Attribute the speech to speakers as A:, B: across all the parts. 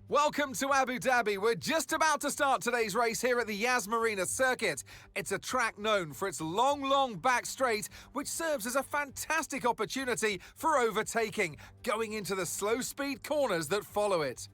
A: Welcome to Abu Dhabi. We're just about to start today's race here at the Yas Marina circuit. It's a track known for its long back straight, which serves as a fantastic opportunity for overtaking, going into the slow speed corners that follow it.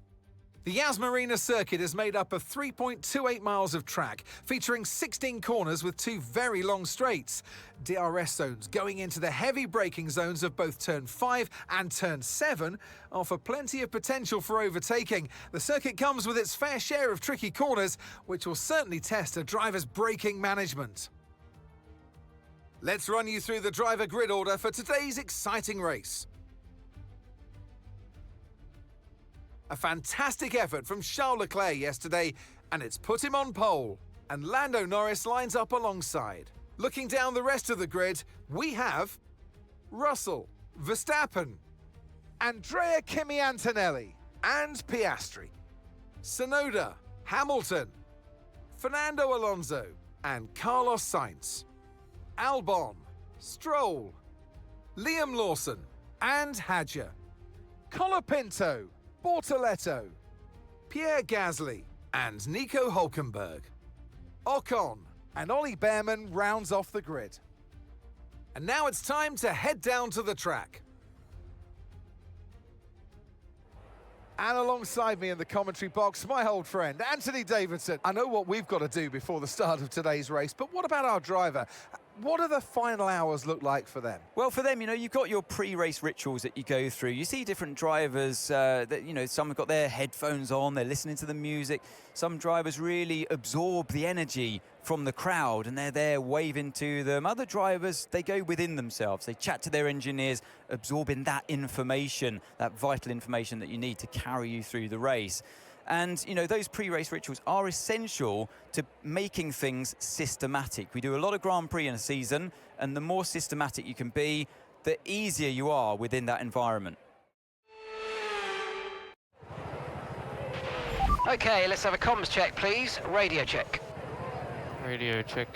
A: The Yas Marina circuit is made up of 3.28 miles of track, featuring 16 corners with 2 very long straights. DRS zones going into the heavy braking zones of both turn 5 and turn 7 offer plenty of potential for overtaking. The circuit comes with its fair share of tricky corners, which will certainly test a driver's braking management. Let's run you through the driver grid order for today's exciting race. A fantastic effort from Charles Leclerc yesterday, and it's put him on pole. And Lando Norris lines up alongside. Looking down the rest of the grid, we have Russell, Verstappen, Andrea Kimi Antonelli, and Piastri, Tsunoda, Hamilton, Fernando Alonso, and Carlos Sainz, Albon, Stroll, Liam Lawson, and Hadjar, Colapinto, Bortoletto, Pierre Gasly, and Nico Hülkenberg. Ocon and Ollie Behrman rounds off the grid. And now it's time to head down to the track. And alongside me in the commentary box, my old friend, Anthony Davidson. I know what we've got to do before the start of today's race, but what about our driver? What do the final hours look like for them?
B: Well, for them, you've got your pre-race rituals that you go through. You see different drivers that, some have got their headphones on, they're listening to the music. Some drivers really absorb the energy from the crowd and they're there waving to them. Other drivers, they go within themselves. They chat to their engineers, absorbing that information, that vital information that you need to carry you through the race. And, those pre-race rituals are essential to making things systematic. We do a lot of Grand Prix in a season, and the more systematic you can be, the easier you are within that environment.
C: Okay, let's have a comms check, please. Radio check.
D: Radio check.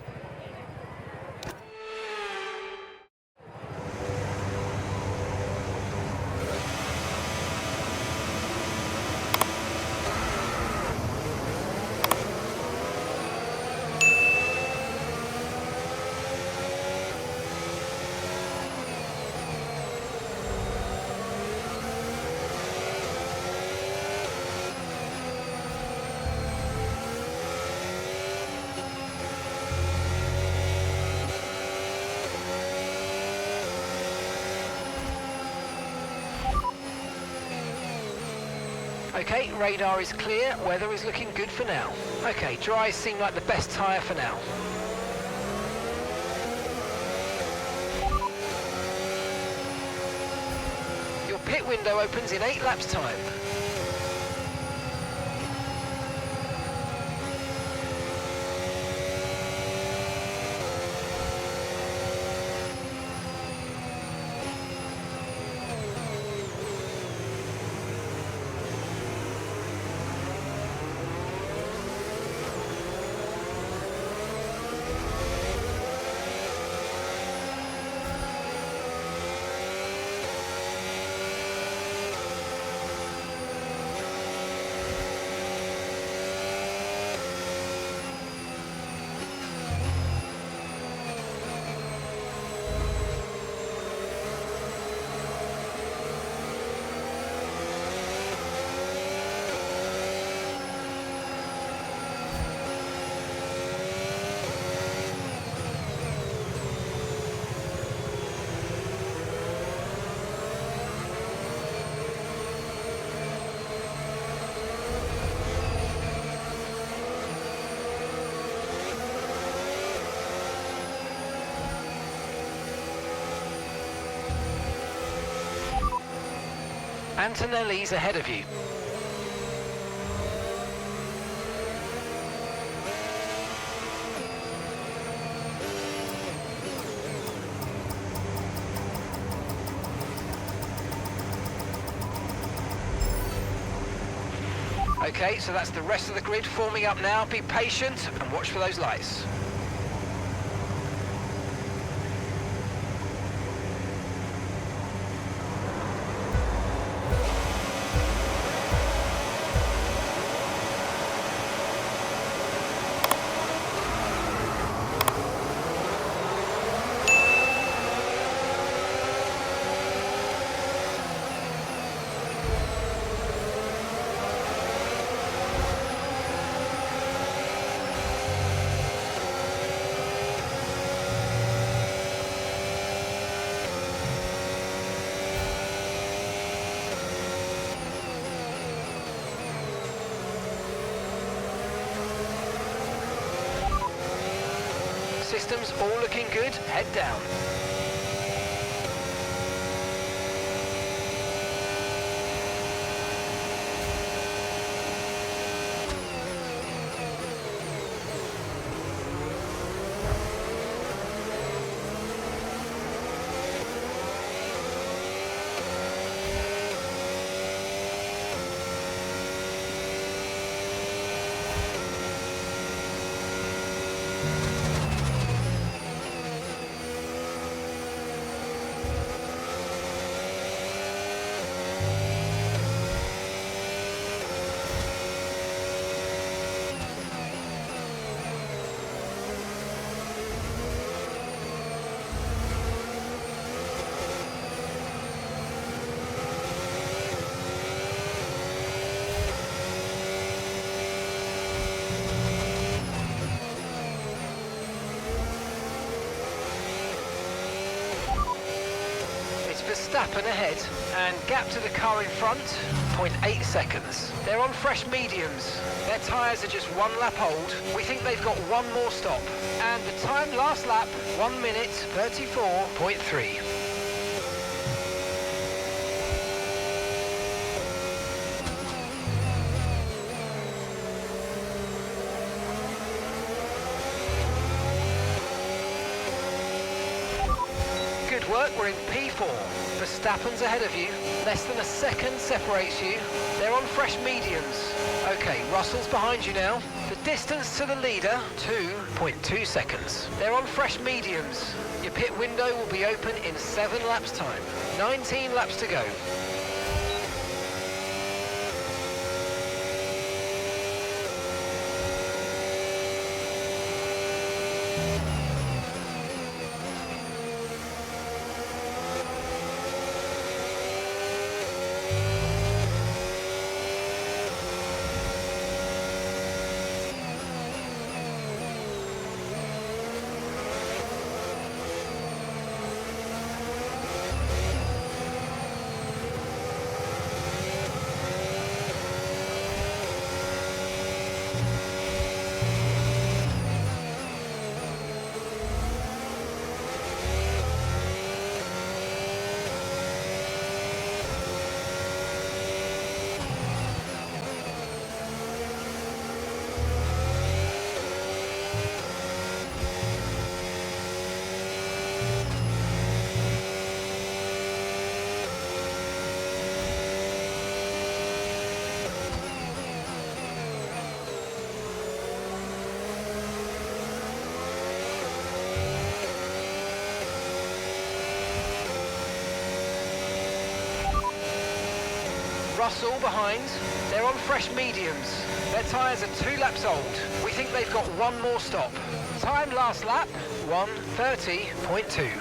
C: Okay, radar is clear, weather is looking good for now. Okay, dries seem like the best tyre for now. Your pit window opens in 8 laps time. Antonelli's ahead of you. Okay, so that's the rest of the grid forming up now. Be patient and watch for those lights. systems all looking good, head down. Verstappen ahead, and gap to the car in front, 0.8 seconds. They're on fresh mediums. Their tyres are just 1 lap old. We think they've got 1 more stop. And the time last lap, 1 minute 34.3. Good work, we're in P4. Verstappen's ahead of you. Less than a second separates you. They're on fresh mediums. Okay, Russell's behind you now. The distance to the leader, 2.2 seconds. They're on fresh mediums. Your pit window will be open in 7 laps time. 19 laps to go. Russell behind. They're on fresh mediums. Their tyres are 2 laps old. We think they've got 1 more stop. Time last lap, 1:30.2.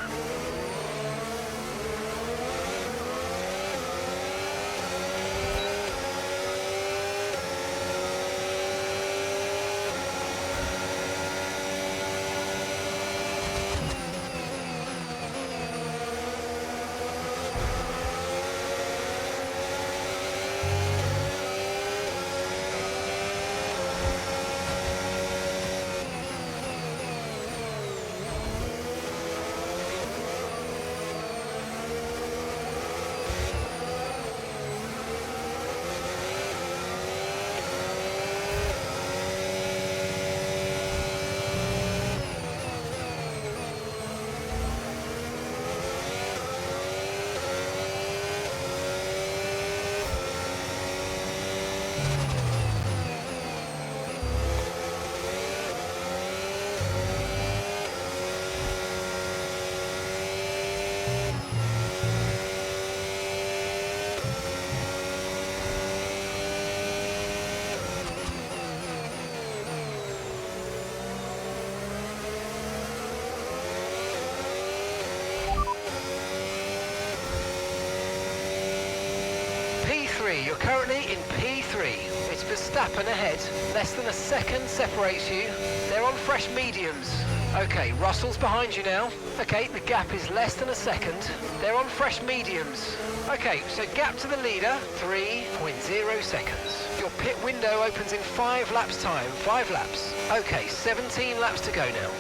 C: You're currently in P3. It's Verstappen ahead. Less than a second separates you. They're on fresh mediums. Okay, Russell's behind you now. Okay, the gap is less than a second. They're on fresh mediums. Okay, so gap to the leader, 3.0 seconds. Your pit window opens in 5 laps time. 5 laps. Okay, 17 laps to go now.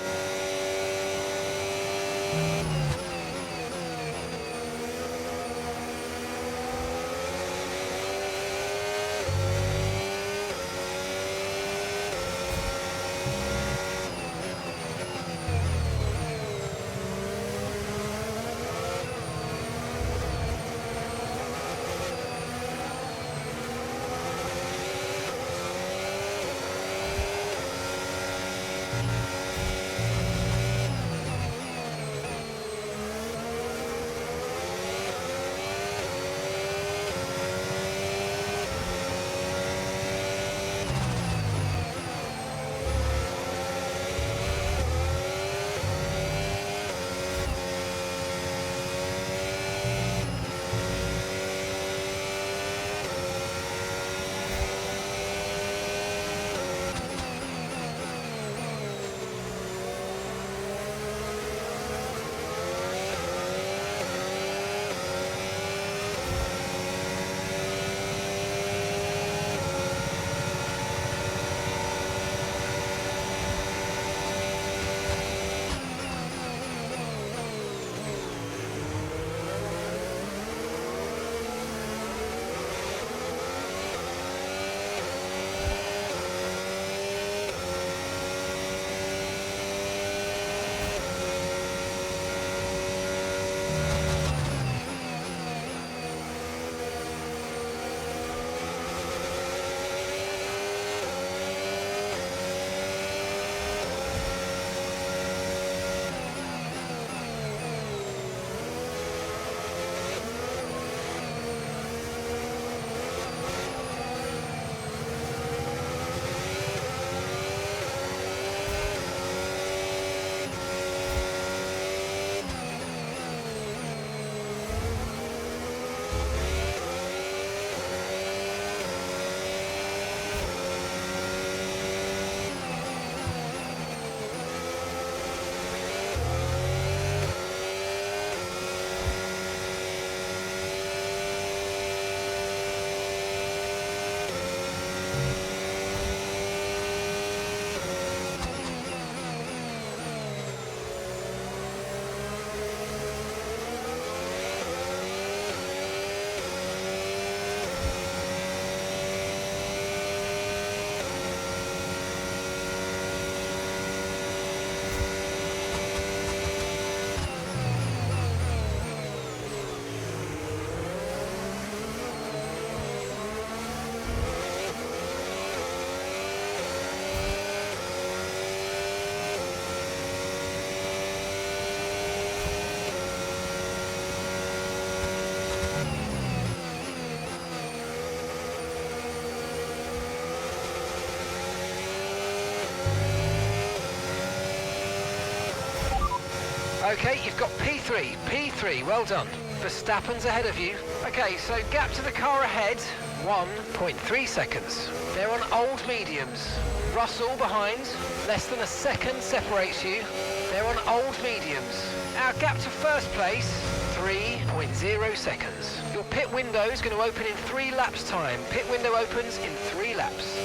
C: Okay, you've got P3, P3, well done. Verstappen's ahead of you. Okay, so gap to the car ahead, 1.3 seconds. They're on old mediums. Russell behind, less than a second separates you. They're on old mediums. Our gap to first place, 3.0 seconds. Your pit window is going to open in 3 laps time. Pit window opens in 3 laps.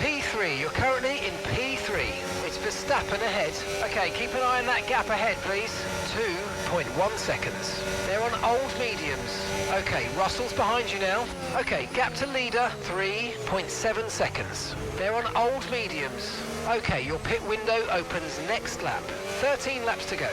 C: P3, you're currently in P3. It's Verstappen ahead. Okay, keep an eye on that gap ahead, please. 2.1 seconds. They're on old mediums. Okay, Russell's behind you now. Okay, gap to leader, 3.7 seconds. They're on old mediums. Okay, your pit window opens next lap. 13 laps to go.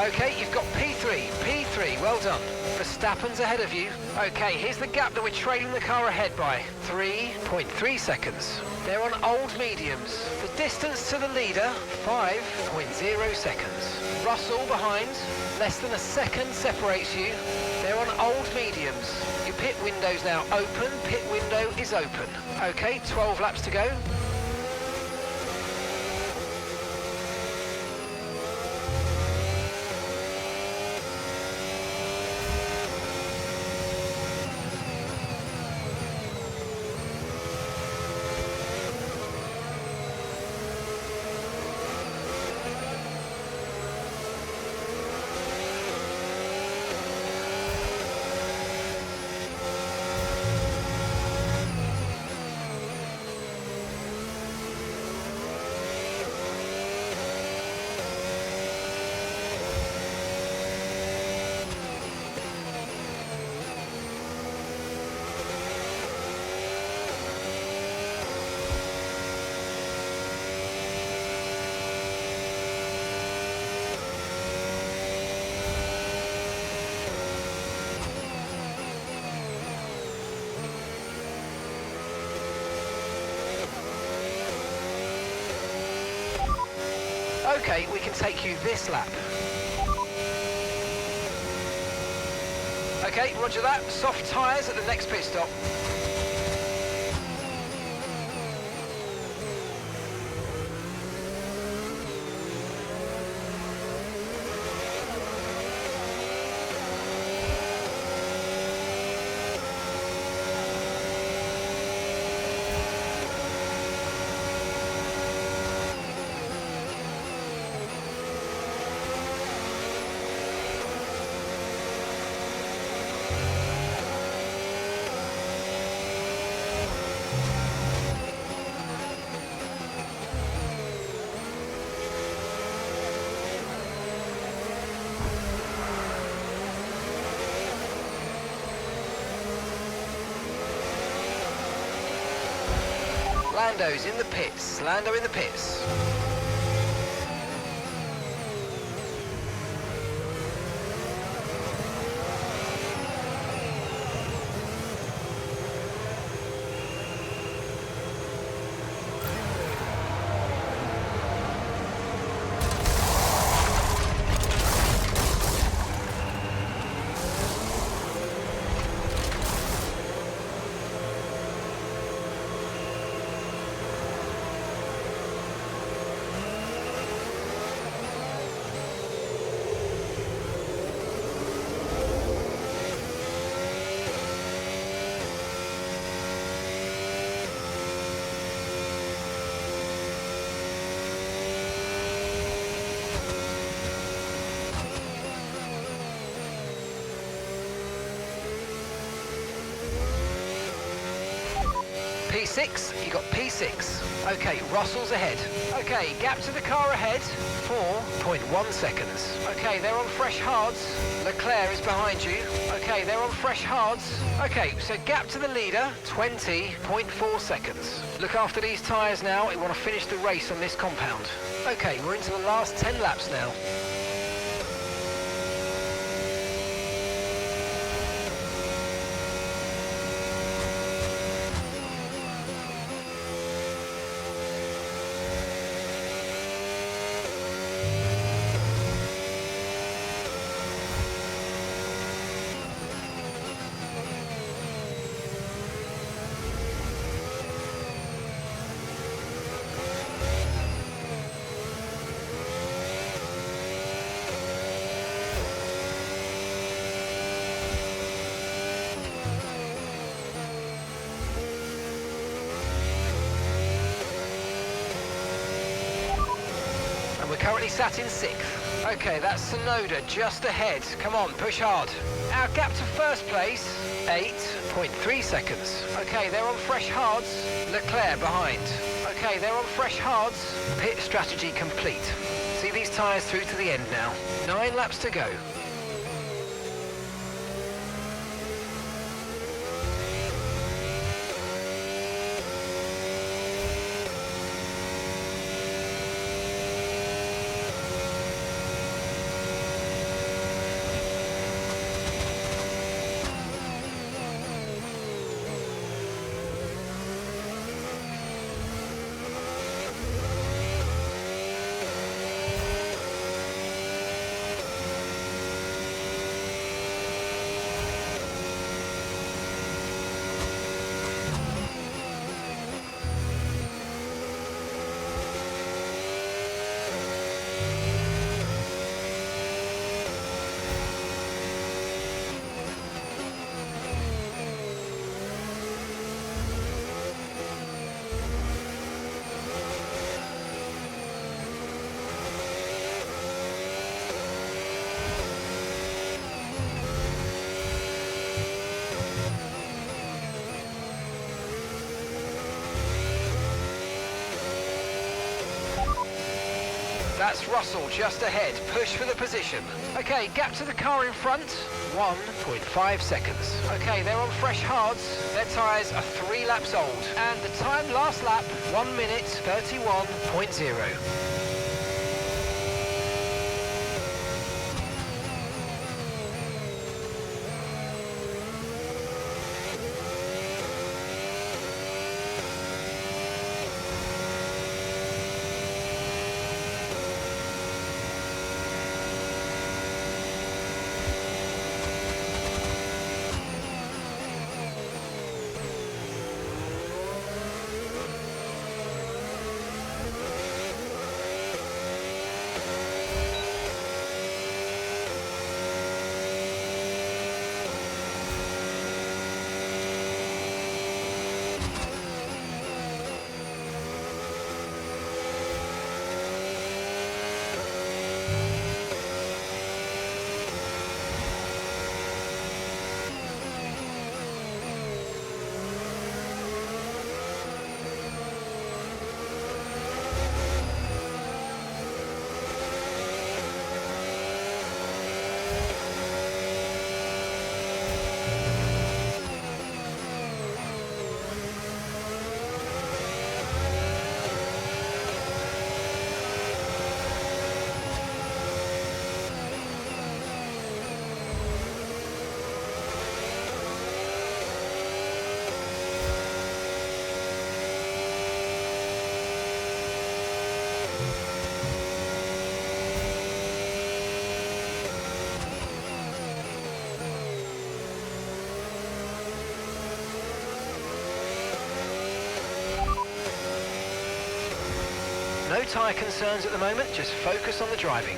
C: Okay, you've got P3, P3, well done. Verstappen's ahead of you. Okay, here's the gap that we're trailing the car ahead by. 3.3 seconds. They're on old mediums. The distance to the leader, 5.0 seconds. Russell behind, less than a second separates you. They're on old mediums. Your pit window's now open, pit window is open. Okay, 12 laps to go. Okay, we can take you this lap. Okay, roger that. Soft tyres at the next pit stop. Lando's in the pits. Lando in the pits. P6, you got P6. Okay, Russell's ahead. Okay, gap to the car ahead, 4.1 seconds. Okay, they're on fresh hards. Leclerc is behind you. Okay, they're on fresh hards. Okay, so gap to the leader, 20.4 seconds. Look after these tyres now. We want to finish the race on this compound. Okay, we're into the last 10 laps now. We're currently sat in 6th. Okay, that's Sonoda just ahead. Come on, push hard. Our gap to first place, 8.3 seconds. Okay, they're on fresh hards. Leclerc behind. Okay, they're on fresh hards. Pit strategy complete. See these tyres through to the end now. 9 laps to go. That's Russell just ahead. Push for the position. Okay, gap to the car in front. 1.5 seconds. Okay, they're on fresh hards. Their tyres are 3 laps old. And the time last lap, 1 minute 31.0. tyre concerns at the moment, just focus on the driving.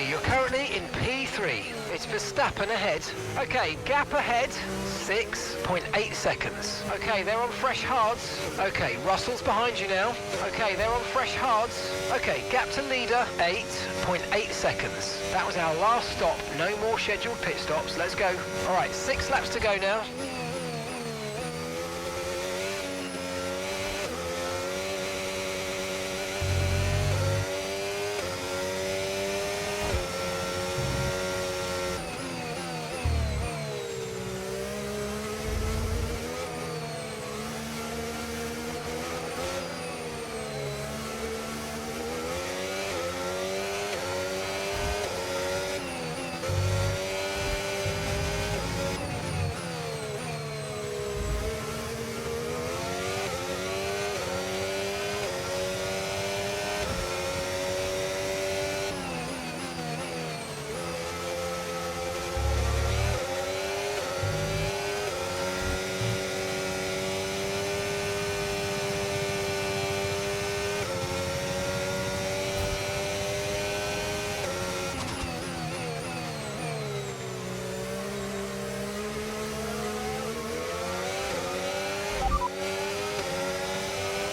C: You're currently in P3. It's Verstappen ahead. Okay, gap ahead, 6.8 seconds. Okay, they're on fresh hards. Okay, Russell's behind you now. Okay, they're on fresh hards. Okay, gap to leader, 8.8 seconds. That was our last stop. No more scheduled pit stops. Let's go. All right, 6 laps to go now.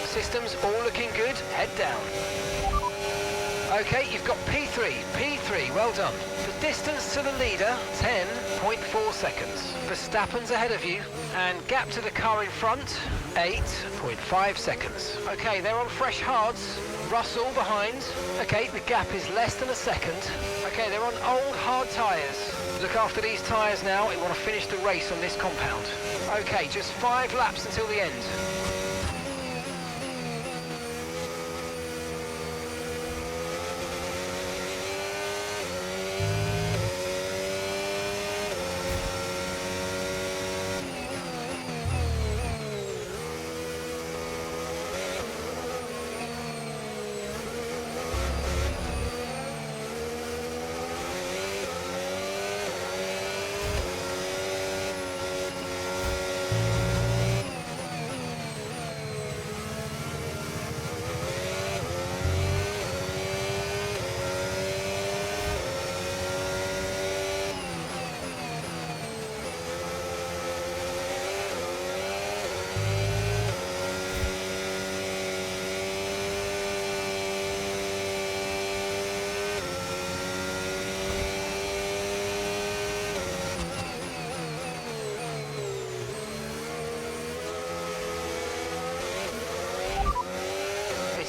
C: Systems all looking good, head down. Okay, you've got P3, well done. The distance to the leader, 10.4 seconds. Verstappen's ahead of you, and gap to the car in front, 8.5 seconds. Okay, they're on fresh hards. Russell behind. Okay, the gap is less than a second. Okay, they're on old hard tyres. Look after these tyres now, we want to finish the race on this compound. Okay, just 5 laps until the end.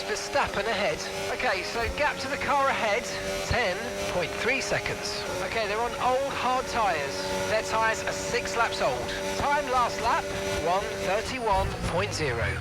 C: Verstappen ahead. Okay, so gap to the car ahead, 10.3 seconds. Okay, they're on old hard tyres. Their tyres are 6 laps old. Time last lap, 1:31.0.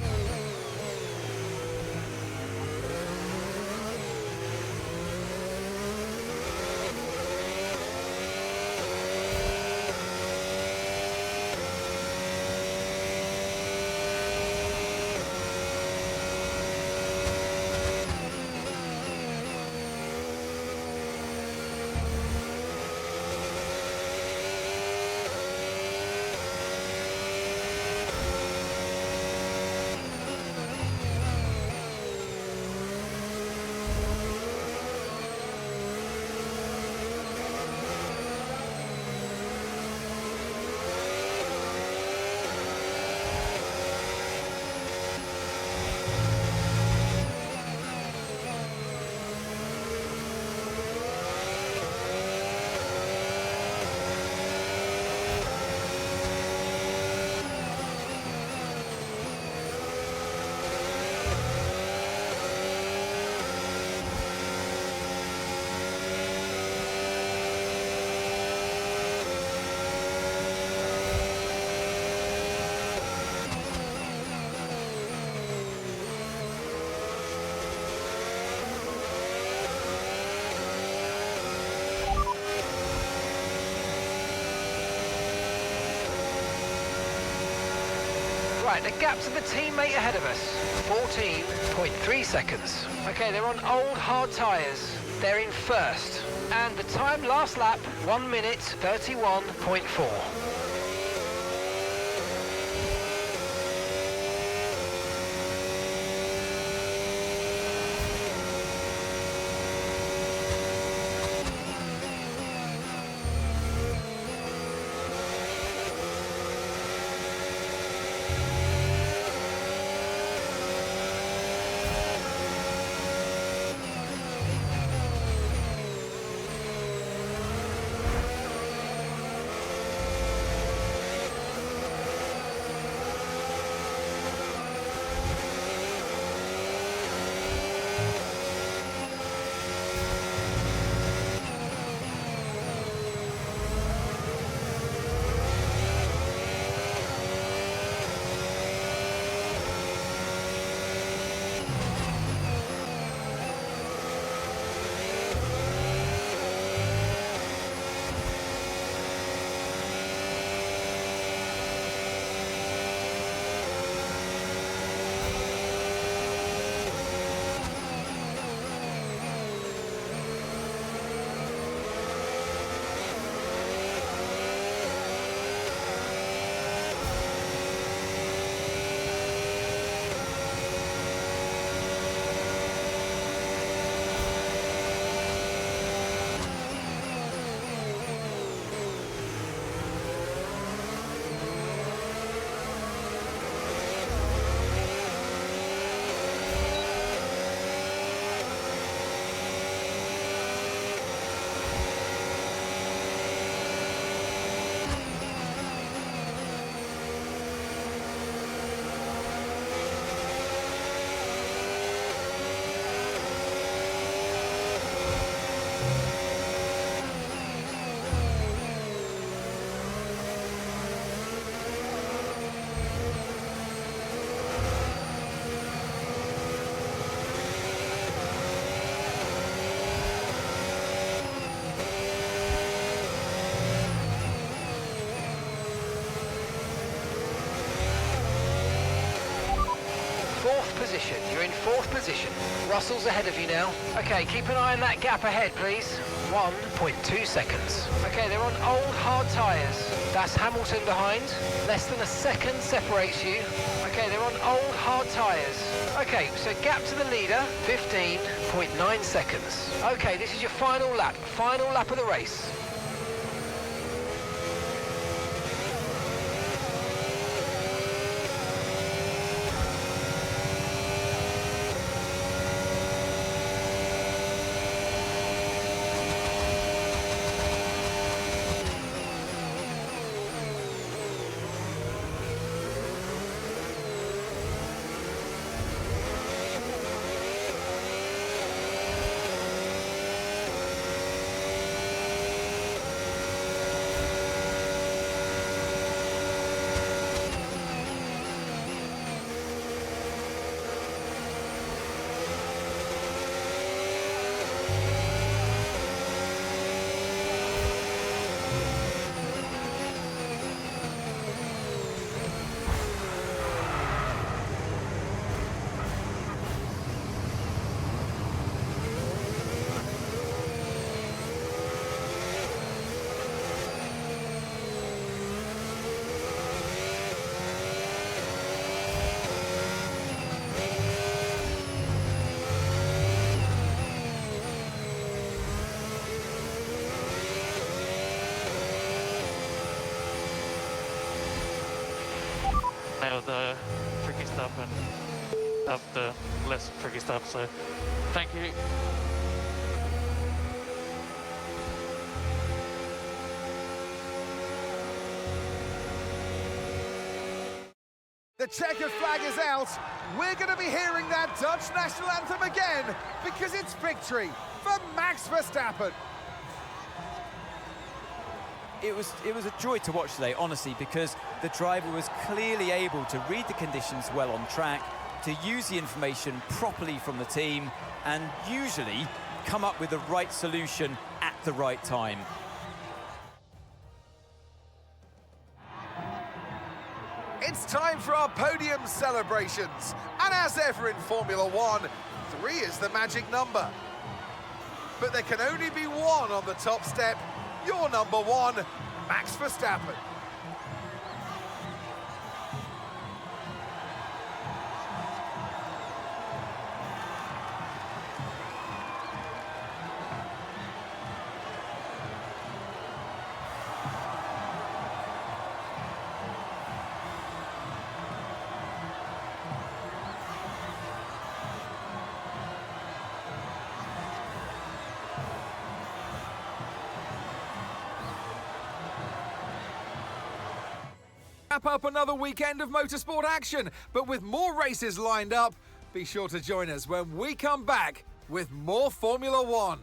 C: Right, the gap to the teammate ahead of us, 14.3 seconds. Okay, they're on old hard tyres. They're in first. And the time last lap, 1 minute 31.4. Position. You're in fourth position. Russell's ahead of you now. Okay, keep an eye on that gap ahead, please. 1.2 seconds. Okay, they're on old hard tyres. That's Hamilton behind. Less than a second separates you. Okay, they're on old hard tyres. Okay, so gap to the leader, 15.9 seconds. Okay, this is your final lap of the race.
D: Now the tricky stuff and up the less tricky stuff, so thank you.
A: The checkered flag is out. We're going to be hearing that Dutch national anthem again because it's victory for Max Verstappen.
B: It was a joy to watch today, honestly, because the driver was clearly able to read the conditions well on track, to use the information properly from the team, and usually come up with the right solution at the right time.
A: It's time for our podium celebrations. And as ever in Formula One, 3 is the magic number. But there can only be one on the top step. Your number 1, Max Verstappen. Wrap up another weekend of motorsport action, but with more races lined up, be sure to join us when we come back with more Formula One.